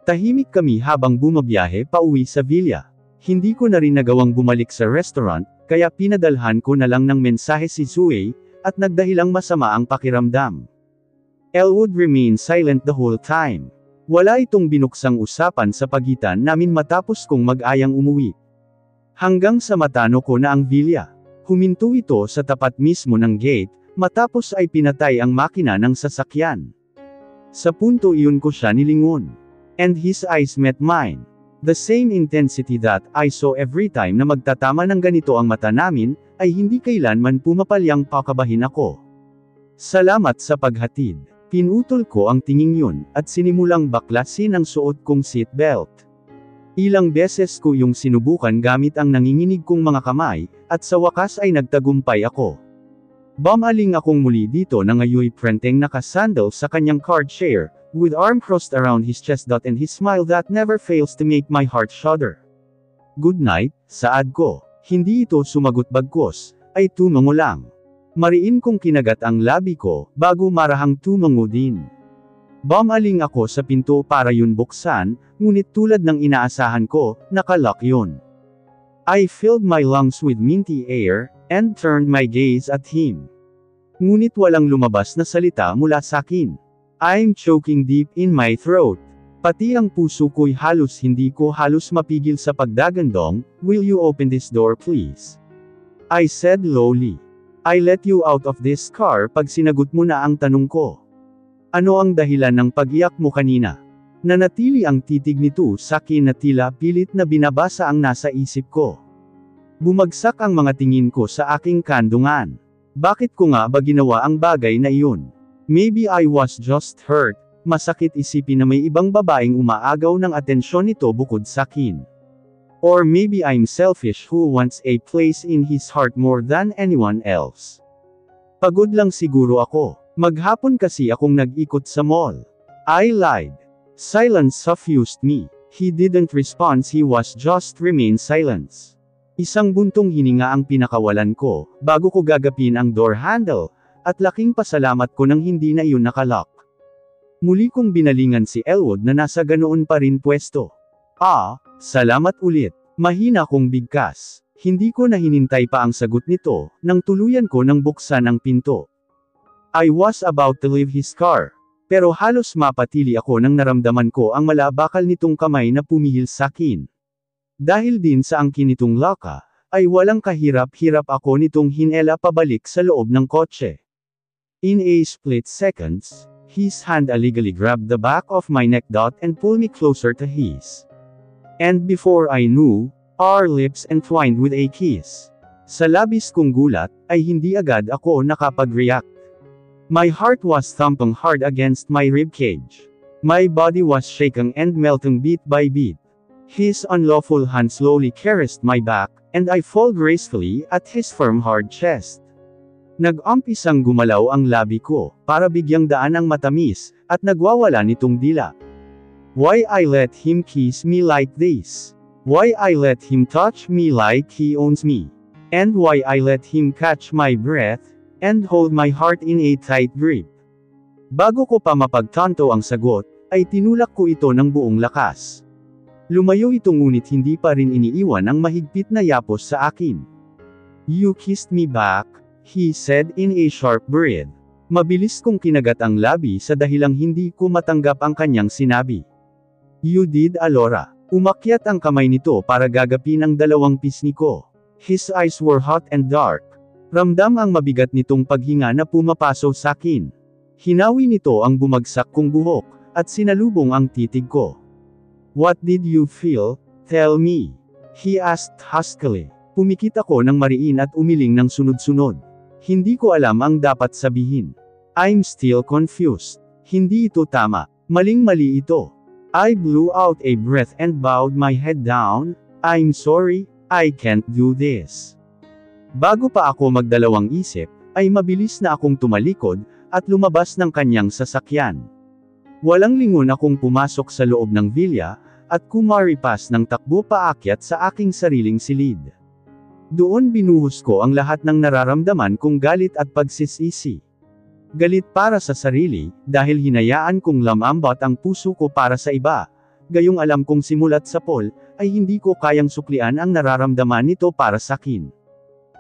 Tahimik kami habang bumabiyahe pauwi sa villa. Hindi ko na rin nagawang bumalik sa restaurant, kaya pinadalhan ko na lang ng mensahe si Zoe, at nagdahilang masama ang pakiramdam. Elwood remained silent the whole time. Wala itong binuksang usapan sa pagitan namin matapos kong mag-ayang umuwi. Hanggang sa matano ko na ang villa. Huminto ito sa tapat mismo ng gate, matapos ay pinatay ang makina ng sasakyan. Sa punto iyon ko siya nilingon. And his eyes met mine. The same intensity that I saw every time na magtatama ng ganito ang mata namin, ay hindi kailanman pumapalyang pakabahin ako. Salamat sa paghatid. Pinutol ko ang tinging yun, at sinimulang baklasin ang suot kong seatbelt. Ilang beses ko yung sinubukan gamit ang nanginginig kong mga kamay, at sa wakas ay nagtagumpay ako. Bumaling akong muli dito na ngayoy prenteng nakasandal sa kanyang card share, with arm crossed around his chest and his smile that never fails to make my heart shudder. Good night, saad ko. Hindi ito sumagot bagkos, ay tumango lang. Mariin kong kinagat ang labi ko, bago marahang tumango din. Bumaling ako sa pinto para yun buksan, ngunit tulad ng inaasahan ko, nakalock yun. I filled my lungs with minty air, and turned my gaze at him. Ngunit walang lumabas na salita mula sakin. I'm choking deep in my throat. Pati ang puso ko'y hindi ko halos mapigil sa pagdagandong, will you open this door please? I said lowly. I let you out of this car pag sinagot mo na ang tanong ko. Ano ang dahilan ng pag-iyak mo kanina? Nanatili ang titig nito sa akin na tila pilit na binabasa ang nasa isip ko. Bumagsak ang mga tingin ko sa aking kandungan. Bakit ko nga ba ginawa ang bagay na iyon? Maybe I was just hurt. Masakit isipin na may ibang babaeng umaagaw ng atensyon nito bukod sa akin. Or maybe I'm selfish who wants a place in his heart more than anyone else. Pagod lang siguro ako. Maghapon kasi akong nag-ikot sa mall. I lied. Silence suffused me. He didn't respond, he was just remain silence. Isang buntong hininga ang pinakawalan ko, bago ko gagapin ang door handle, at laking pasalamat ko nang hindi na iyon nakalock. Muli kong binalingan si Elwood na nasa ganoon pa rin pwesto. Salamat ulit. Mahina kong bigkas. Hindi ko na hinintay pa ang sagot nito, nang tuluyan ko nang buksan ang pinto. I was about to leave his car. Pero halos mapatili ako nang naramdaman ko ang malabakal nitong kamay na pumihil sa akin. Dahil din sa angkin nitong laka, ay walang kahirap-hirap ako nitong hinela pabalik sa loob ng kotse. In a split seconds, his hand illegally grabbed the back of my neck and pulled me closer to his. And before I knew, our lips entwined with a kiss. Sa labis kong gulat, ay hindi agad ako nakapag-react. My heart was thumping hard against my ribcage. My body was shaking and melting beat by beat. His unlawful hand slowly caressed my back, and I fall gracefully at his firm hard chest. Nag-umpisang gumalaw ang labi ko, para bigyang daan ang matamis, at nagwawala nitong dila. Why I let him kiss me like this? Why I let him touch me like he owns me? And why I let him catch my breath, and hold my heart in a tight grip? Bago ko pa mapagtanto ang sagot, ay tinulak ko ito ng buong lakas. Lumayo ito ngunit hindi pa rin iniiwan ang mahigpit na yapos sa akin. You kissed me back, he said in a sharp breath. Mabilis kong kinagat ang labi sa dahilang hindi ko matanggap ang kanyang sinabi. You did, Alora. Umakyat ang kamay nito para gagapin ang dalawang pisngi ko. His eyes were hot and dark. Ramdam ang mabigat nitong paghinga na pumapaso sa akin. Hinawi nito ang bumagsak kong buhok, at sinalubong ang titig ko. What did you feel? Tell me. He asked huskily. Pumikit ako ng mariin at umiling ng sunod-sunod. Hindi ko alam ang dapat sabihin. I'm still confused. Hindi ito tama. Maling-mali ito. I blew out a breath and bowed my head down. I'm sorry, I can't do this. Bago pa ako magdalawang isip, ay mabilis na akong tumalikod, at lumabas ng kanyang sasakyan. Walang lingon akong pumasok sa loob ng villa, at kumaripas ng takbo paakyat sa aking sariling silid. Doon binuhos ko ang lahat ng nararamdaman kong galit at pagsisisi. Galit para sa sarili, dahil hinayaan kong lamambot ang puso ko para sa iba. gayong alam kong simulat sa Paul, ay hindi ko kayang suklian ang nararamdaman nito para sakin.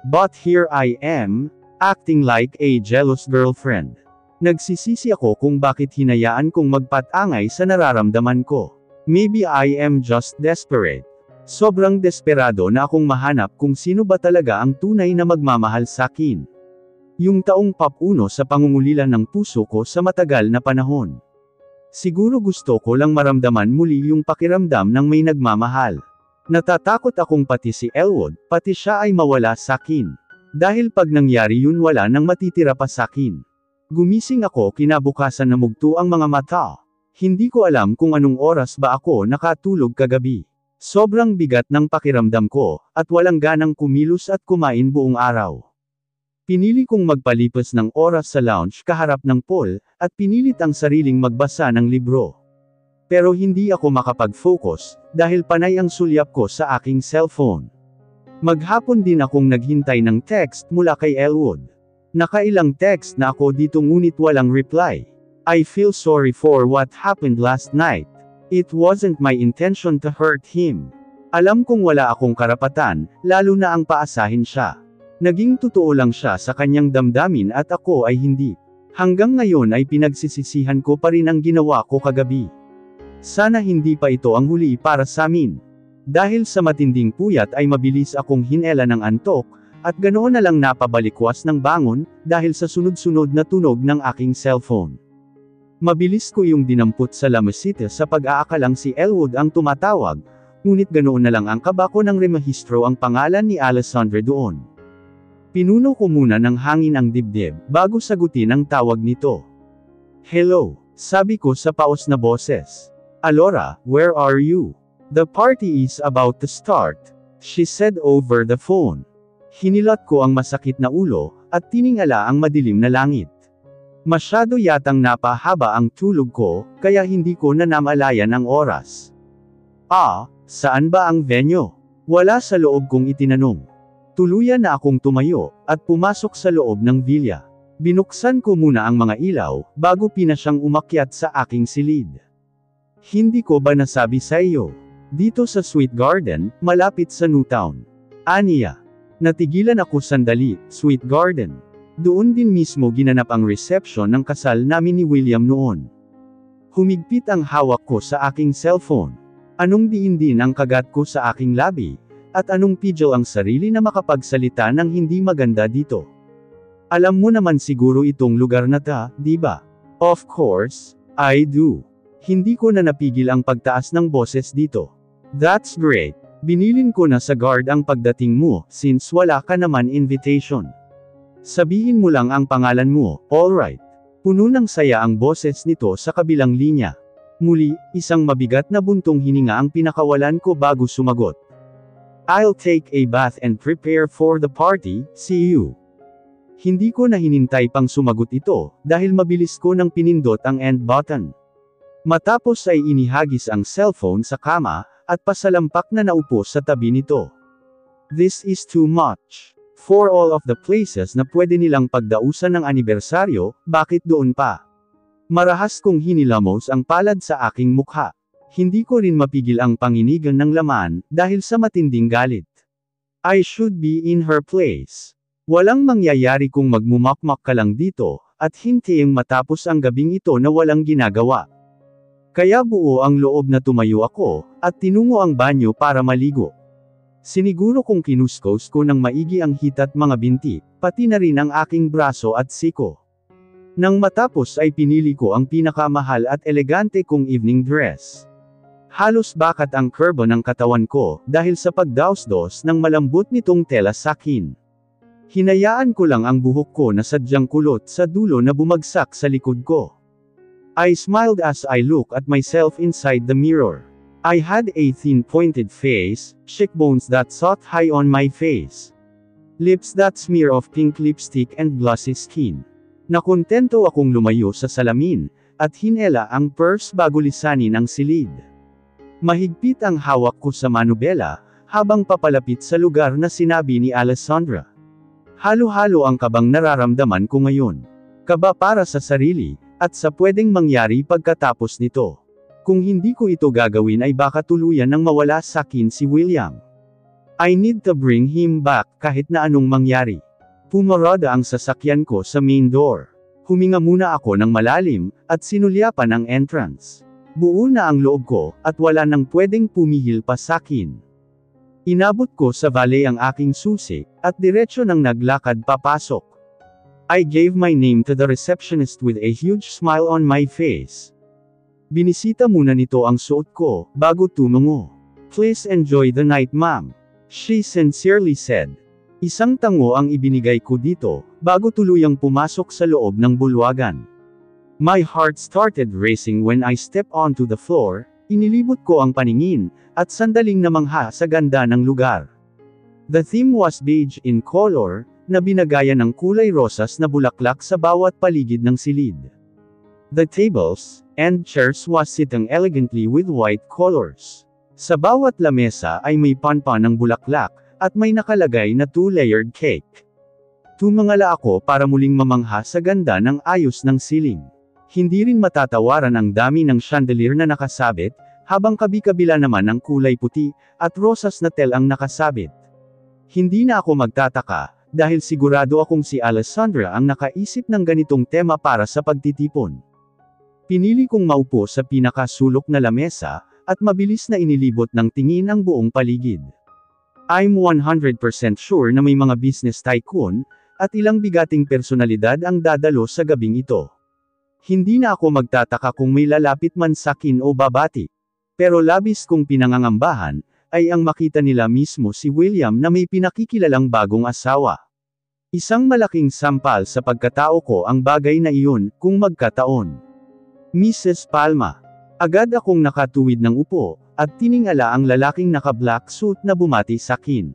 But here I am, acting like a jealous girlfriend. Nagsisisi ako kung bakit hinayaan kong magpatangay sa nararamdaman ko. Maybe I am just desperate. Sobrang desperado na akong mahanap kung sino ba talaga ang tunay na magmamahal sakin. Yung taong papuno sa pangungulilan ng puso ko sa matagal na panahon. Siguro gusto ko lang maramdaman muli yung pakiramdam ng may nagmamahal. Natatakot akong pati si Elwood, pati siya ay mawala sakin. Dahil pag nangyari yun wala nang matitira pa sakin. Gumising ako kinabukasan na mugto ang mga mata. Hindi ko alam kung anong oras ba ako nakatulog kagabi. Sobrang bigat ng pakiramdam ko, at walang ganang kumilos at kumain buong araw. Pinili kong magpalipas ng oras sa lounge kaharap ng pool, at pinilit ang sariling magbasa ng libro. Pero hindi ako makapag-focus, dahil panay ang sulyap ko sa aking cellphone. Maghapon din akong naghintay ng text mula kay Elwood. Nakailang text na ako dito ngunit walang reply. I feel sorry for what happened last night. It wasn't my intention to hurt him. Alam kong wala akong karapatan, lalo na ang paasahin siya. Naging totoo lang siya sa kanyang damdamin at ako ay hindi. Hanggang ngayon ay pinagsisisihan ko pa rin ang ginawa ko kagabi. Sana hindi pa ito ang huli para sa amin. Dahil sa matinding puyat ay mabilis akong hinela ng antok, at ganoon na lang napabalikwas ng bangon, dahil sa sunod-sunod na tunog ng aking cellphone. Mabilis ko yung dinampot sa lamasita sa pag-aakalang si Elwood ang tumatawag, ngunit ganoon na lang ang kaba ko ng remahistro ang pangalan ni Alessandra doon. Pinuno ko muna ng hangin ang dibdib, bago sagutin ang tawag nito. Hello, sabi ko sa paos na boses. Alora, where are you? The party is about to start, she said over the phone. Hinilat ko ang masakit na ulo, at tiningala ang madilim na langit. Masyado yatang napahaba ang tulog ko, kaya hindi ko na namalayan ang oras. Saan ba ang venue? Wala sa loob kong itinanong. Tuluyan na akong tumayo, at pumasok sa loob ng villa. Binuksan ko muna ang mga ilaw, bago pinasyang umakyat sa aking silid. Hindi ko ba nasabi sa iyo? Dito sa Sweet Garden, malapit sa Newtown. Aniya. Natigilan ako sandali, Sweet Garden. Doon din mismo ginanap ang reception ng kasal namin ni William noon. Humigpit ang hawak ko sa aking cellphone. Anong diin din ang kagat ko sa aking labi? At anong pidyo ang sarili na makapagsalita ng hindi maganda dito? Alam mo naman siguro itong lugar na ta, di ba? Of course, I do. Hindi ko na napigil ang pagtaas ng boses dito. That's great. Binilin ko na sa guard ang pagdating mo, since wala ka naman invitation. Sabihin mo lang ang pangalan mo, alright. Puno ng saya ang boses nito sa kabilang linya. Muli, isang mabigat na buntong hininga ang pinakawalan ko bago sumagot. I'll take a bath and prepare for the party, see you. Hindi ko na hinintay pang sumagot ito, dahil mabilis ko nang pinindot ang end button. Matapos ay inihagis ang cellphone sa kama, at pasalampak na naupo sa tabi nito. This is too much. For all of the places na pwede nilang pagdausan ng anibersaryo, bakit doon pa? Marahas kong hinilamos ang palad sa aking mukha. Hindi ko rin mapigil ang panginigan ng laman, dahil sa matinding galit. I should be in her place. Walang mangyayari kung magmumakmak ka lang dito, at hintiyeng matapos ang gabing ito na walang ginagawa. Kaya buo ang loob na tumayo ako, at tinungo ang banyo para maligo. Siniguro kong kinuskos ko ng maigi ang hitat mga binti, pati na rin ang aking braso at siko. Nang matapos ay pinili ko ang pinakamahal at elegante kong evening dress. Halos bakat ang kurbo ng katawan ko, dahil sa pagdaos-dos ng malambot nitong tela sakin. Hinayaan ko lang ang buhok ko na sadyang kulot sa dulo na bumagsak sa likod ko. I smiled as I looked at myself inside the mirror. I had a thin pointed face, cheekbones that sat high on my face. Lips that smear of pink lipstick and glossy skin. Nakontento akong lumayo sa salamin, at hinela ang purse bago lisanin ang silid. Mahigpit ang hawak ko sa manubela, habang papalapit sa lugar na sinabi ni Alessandra. Halo-halo ang kabang nararamdaman ko ngayon. Kaba para sa sarili, at sa pwedeng mangyari pagkatapos nito. Kung hindi ko ito gagawin ay baka tuluyan nang mawala sa akin si William. I need to bring him back kahit na anong mangyari. Pumarada ang sasakyan ko sa main door. Huminga muna ako ng malalim, at sinulyapan ang entrance. Buo na ang loob ko, at wala nang pwedeng pumihil pa sa akin. Inabot ko sa valet ang aking susi, at diretsyo nang naglakad papasok. I gave my name to the receptionist with a huge smile on my face. Binisita muna nito ang suot ko, bago tumungo. Please enjoy the night, ma'am. She sincerely said. Isang tango ang ibinigay ko dito, bago tuluyang pumasok sa loob ng bulwagan. My heart started racing when I stepped onto the floor, inilibot ko ang paningin, at sandaling namangha sa ganda ng lugar. The theme was beige in color, na binagaya ng kulay rosas na bulaklak sa bawat paligid ng silid. The tables and chairs was sitting elegantly with white colors. Sa bawat lamesa ay may panpan ng bulaklak, at may nakalagay na 2-layered cake. Tumangala ako para muling mamangha sa ganda ng ayos ng siling. Hindi rin matatawaran ang dami ng chandelier na nakasabit, habang kabi-kabila naman ang kulay puti, at rosas na tel ang nakasabit. Hindi na ako magtataka, dahil sigurado akong si Alessandra ang nakaisip ng ganitong tema para sa pagtitipon. Pinili kong maupo sa pinakasulok na lamesa, at mabilis na inilibot ng tingin ang buong paligid. I'm 100% sure na may mga business tycoon, at ilang bigating personalidad ang dadalo sa gabing ito. Hindi na ako magtataka kung may lalapit man sakin o babati. Pero labis kong pinangangambahan, ay ang makita nila mismo si William na may pinakikilalang bagong asawa. Isang malaking sampal sa pagkatao ko ang bagay na iyon, kung magkataon. Mrs. Palma. Agad akong nakatuwid ng upo, at tiningala ang lalaking naka-black suit na bumati sa akin.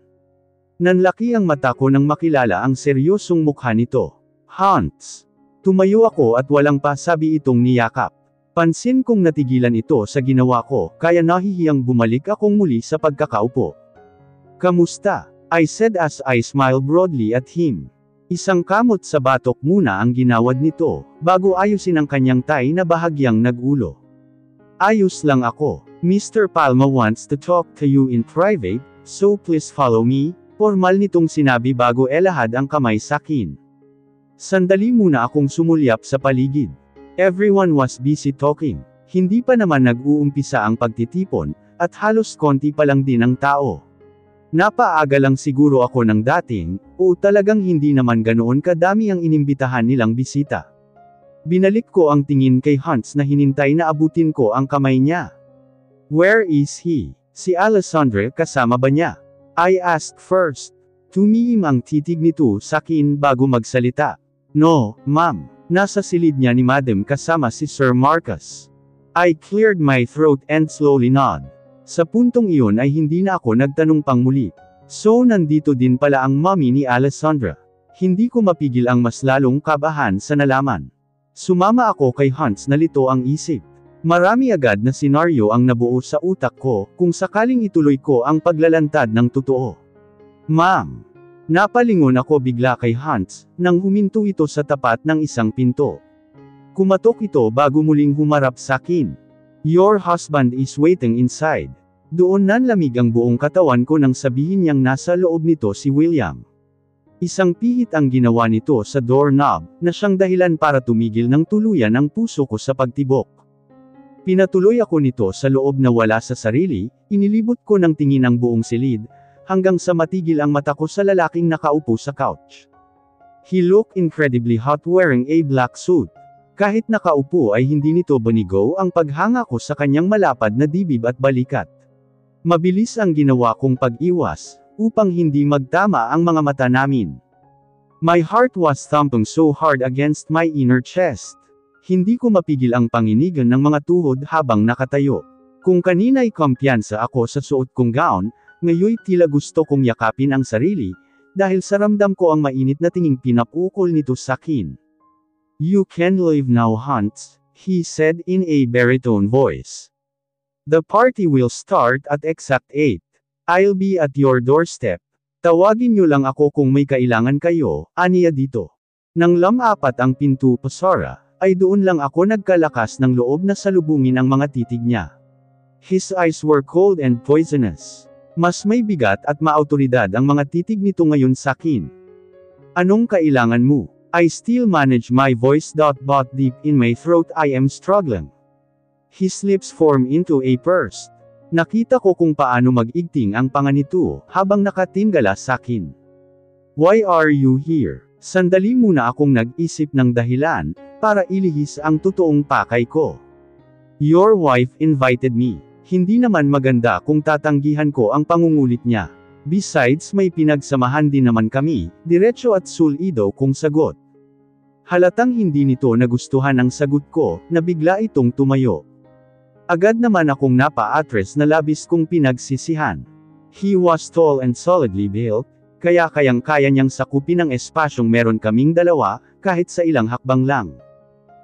Nanlaki ang mata ko nang makilala ang seryosong mukha nito. Hans. Tumayo ako at walang pasabi itong niyakap. Pansin kong natigilan ito sa ginawa ko, kaya nahihiyang bumalik akong muli sa pagkakaupo. Kamusta? I said as I smiled broadly at him. Isang kamot sa batok muna ang ginawad nito, bago ayusin ang kanyang tie na bahagyang nag-ulo. Ayos lang ako. Mr. Palma wants to talk to you in private, so please follow me, formal nitong sinabi bago elahad ang kamay sa akin. Sandali muna akong sumulyap sa paligid. Everyone was busy talking. Hindi pa naman nag-uumpisa ang pagtitipon, at halos konti pa lang din ang tao. Napaaga lang siguro ako ng dating, o talagang hindi naman ganoon kadami ang inimbitahan nilang bisita. Binalik ko ang tingin kay Hans na hinintay na abutin ko ang kamay niya. Where is he? Si Alessandra kasama ba niya? I asked first. Tumihim ang titig nito sa akin bago magsalita. No, ma'am. Nasa silid niya ni Madam kasama si Sir Marcus. I cleared my throat and slowly nod. Sa puntong iyon ay hindi na ako nagtanong pang muli. So nandito din pala ang mommy ni Alessandra. Hindi ko mapigil ang mas lalong kabahan sa nalaman. Sumama ako kay Hans na lito ang isip. Marami agad na senaryo ang nabuo sa utak ko, kung sakaling ituloy ko ang paglalantad ng totoo. Ma'am. Napalingon ako bigla kay Hans, nang huminto ito sa tapat ng isang pinto. Kumatok ito bago muling humarap sa akin. Your husband is waiting inside. Doon nanlamig ang buong katawan ko nang sabihin niyang nasa loob nito si William. Isang pihit ang ginawa nito sa doorknob, na siyang dahilan para tumigil ng tuluyan ang puso ko sa pagtibok. Pinatuloy ako nito sa loob na wala sa sarili, inilibot ko ng tingin ang buong silid, hanggang sa matigil ang mata ko sa lalaking nakaupo sa couch. He looked incredibly hot wearing a black suit. Kahit nakaupo ay hindi nito banigo ang paghanga ko sa kanyang malapad na dibdib at balikat. Mabilis ang ginawa kong pag-iwas, upang hindi magtama ang mga mata namin. My heart was thumping so hard against my inner chest. Hindi ko mapigil ang panginigan ng mga tuhod habang nakatayo. Kung kanina'y kumpiyansa ako sa suot kong gown, ngayoy tila gusto kong yakapin ang sarili, dahil sa ramdam ko ang mainit na tinging pinapukol nito sa akin. You can leave now, Hans, he said in a baritone voice. The party will start at exact 8. I'll be at your doorstep. Tawagin niyo lang ako kung may kailangan kayo, aniya dito. Nang lamapat ang pinto pasara, ay doon lang ako nagkalakas ng loob na salubungin ang mga titig niya. His eyes were cold and poisonous. Mas may bigat at maautoridad ang mga titig nito ngayon sakin. Anong kailangan mo? I still manage my voice. But deep in my throat I am struggling. His lips form into a purse. Nakita ko kung paano mag-igting ang panga nito, habang nakatinggala sakin. Why are you here? Sandali muna akong nag-isip ng dahilan, para ilihis ang totoong pakay ko. Your wife invited me. Hindi naman maganda kung tatanggihan ko ang pangungulit niya. Besides may pinagsamahan din naman kami, diretso at sulido kong sagot. Halatang hindi nito nagustuhan ang sagot ko, na bigla itong tumayo. Agad naman akong napa-atres na labis kong pinagsisihan. He was tall and solidly built, kaya kayang-kaya niyang sakupin ang espasyong meron kaming dalawa, kahit sa ilang hakbang lang.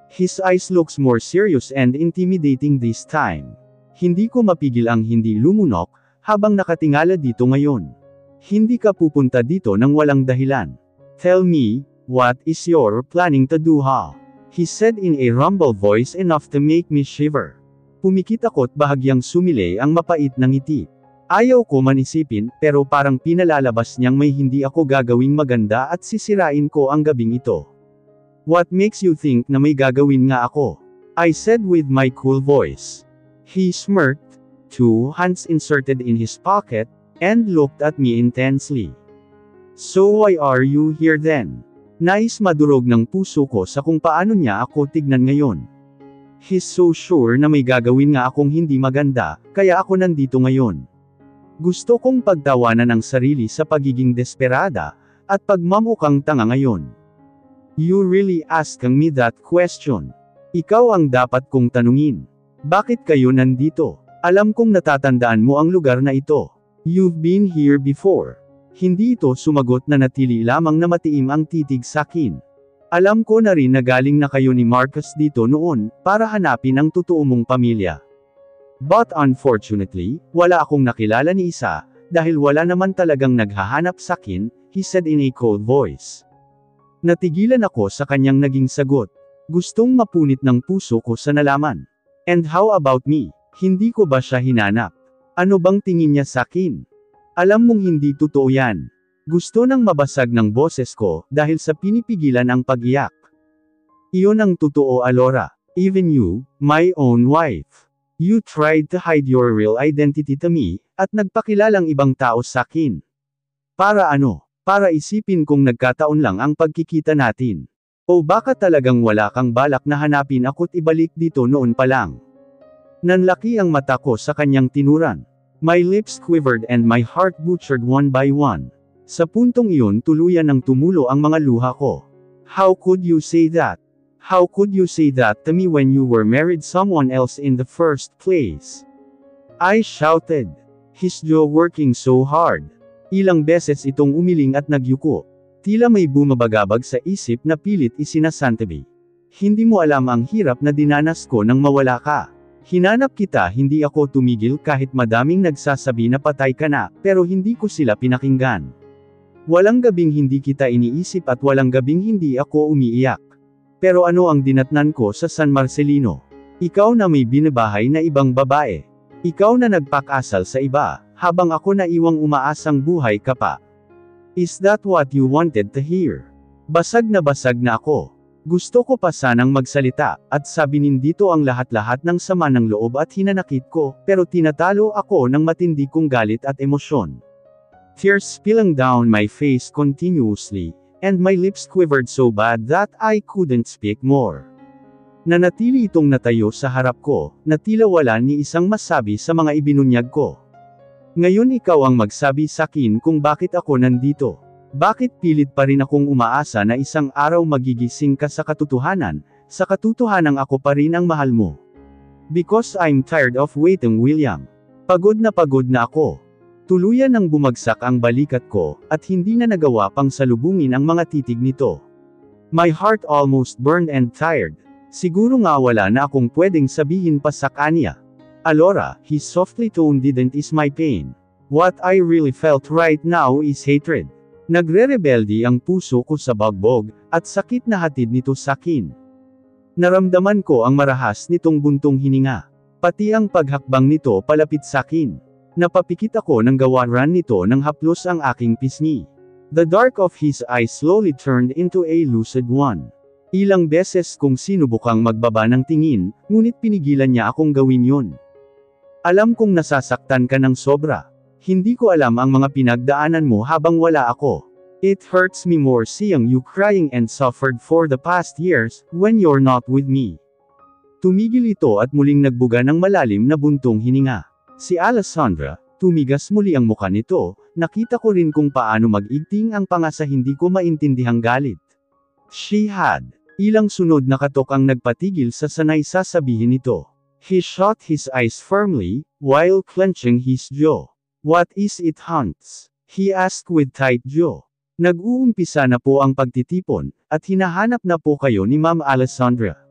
His eyes looks more serious and intimidating this time. Hindi ko mapigil ang hindi lumunok, habang nakatingala dito ngayon. Hindi ka pupunta dito nang walang dahilan. Tell me, what is your planning to do ha? He said in a rumble voice enough to make me shiver. Pumikit ako't bahagyang sumilay ang mapait na ngiti. Ayaw ko manisipin, pero parang pinalalabas niyang may hindi ako gagawing maganda at sisirain ko ang gabing ito. What makes you think na may gagawin nga ako? I said with my cool voice. He smirked, 2 hands inserted in his pocket, and looked at me intensely. So why are you here then? Nais madurog ng puso ko sa kung paano niya ako tignan ngayon. He's so sure na may gagawin nga akong hindi maganda, kaya ako nandito ngayon. Gusto kong pagtawanan ang sarili sa pagiging desperada, at pagmamukang tanga ngayon. You really asking me that question? Ikaw ang dapat kong tanungin. Bakit kayo nandito? Alam kong natatandaan mo ang lugar na ito. You've been here before. Hindi ito sumagot na natili lamang na matiim ang titig sakin. Alam ko na rin na galing na kayo ni Marcus dito noon, para hanapin ang totoo mong pamilya. But unfortunately, wala akong nakilala ni isa, dahil wala naman talagang naghahanap sakin, he said in a cold voice. Natigilan ako sa kanyang naging sagot. Gustong mapunit ng puso ko sa nalaman. And how about me? Hindi ko ba siya hinanap? Ano bang tingin niya sakin? Alam mong hindi totoo yan. Gusto nang mabasag ng boses ko, dahil sa pinipigilan ang pag-iyak. Iyon ang totoo Alora. Even you, my own wife. You tried to hide your real identity to me, at nagpakilalang ibang tao sakin. Para ano? Para isipin kong nagkataon lang ang pagkikita natin. O baka talagang wala kang balak na hanapin ako't ibalik dito noon pa lang. Nanlaki ang mata ko sa kanyang tinuran. My lips quivered and my heart butchered one by one. Sa puntong iyon tuluyan ng tumulo ang mga luha ko. How could you say that? How could you say that to me when you were married someone else in the first place? I shouted. His jaw working so hard. Ilang beses itong umiling at nagyuko. Tila may bumabagabag sa isip na pilit isinasantabi. Hindi mo alam ang hirap na dinanas ko nang mawala ka. Hinanap kita, hindi ako tumigil kahit madaming nagsasabi na patay ka na, pero hindi ko sila pinakinggan. Walang gabing hindi kita iniisip at walang gabing hindi ako umiiyak. Pero ano ang dinatnan ko sa San Marcelino? Ikaw na may binabahay na ibang babae. Ikaw na nagpakasal sa iba, habang ako na iwang umaasang buhay ka pa. Is that what you wanted to hear? Basag na ako. Gusto ko pa sanang magsalita, at sabinin dito ang lahat-lahat ng sama ng loob at hinanakit ko, pero tinatalo ako ng matindi kong galit at emosyon. Tears spilling down my face continuously, and my lips quivered so bad that I couldn't speak more. Nanatili itong natayo sa harap ko, na tila wala ni isang masabi sa mga ibinunyag ko. Ngayon ikaw ang magsabi sakin kung bakit ako nandito. Bakit pilit pa rin akong umaasa na isang araw magigising ka sa katotohanan ako pa rin ang mahal mo. Because I'm tired of waiting William. Pagod na ako. Tuluyan nang bumagsak ang balikat ko, at hindi na nagawa pang salubungin ang mga titig nito. My heart almost burned and tired. Siguro nga wala na akong pwedeng sabihin pa sa kanya. Alora, his softly tone didn't ease my pain. What I really felt right now is hatred. Nagre-rebelde ang puso ko sa bagbog, at sakit na hatid nito sakin. Naramdaman ko ang marahas nitong buntong hininga. Pati ang paghakbang nito palapit sakin. Napapikit ako nang gawaran nito ng haplos ang aking pisngi. The dark of his eyes slowly turned into a lucid one. Ilang beses kong sinubukang magbaba ng tingin, ngunit pinigilan niya akong gawin yun. Alam kong nasasaktan ka ng sobra. Hindi ko alam ang mga pinagdaanan mo habang wala ako. It hurts me more seeing you crying and suffered for the past years, when you're not with me. Tumigil ito at muling nagbuga ng malalim na buntong hininga. Si Alessandra, tumigas muli ang muka nito, nakita ko rin kung paano mag-igting ang panga sa hindi ko maintindihang galit. She had. Ilang sunod na katok ang nagpatigil sa sanay sasabihin nito. He shut his eyes firmly, while clenching his jaw. What is it, Hunts? He asked with tight jaw. Nag-uumpisa na po ang pagtitipon, at hinahanap na po kayo ni Ma'am Alessandra.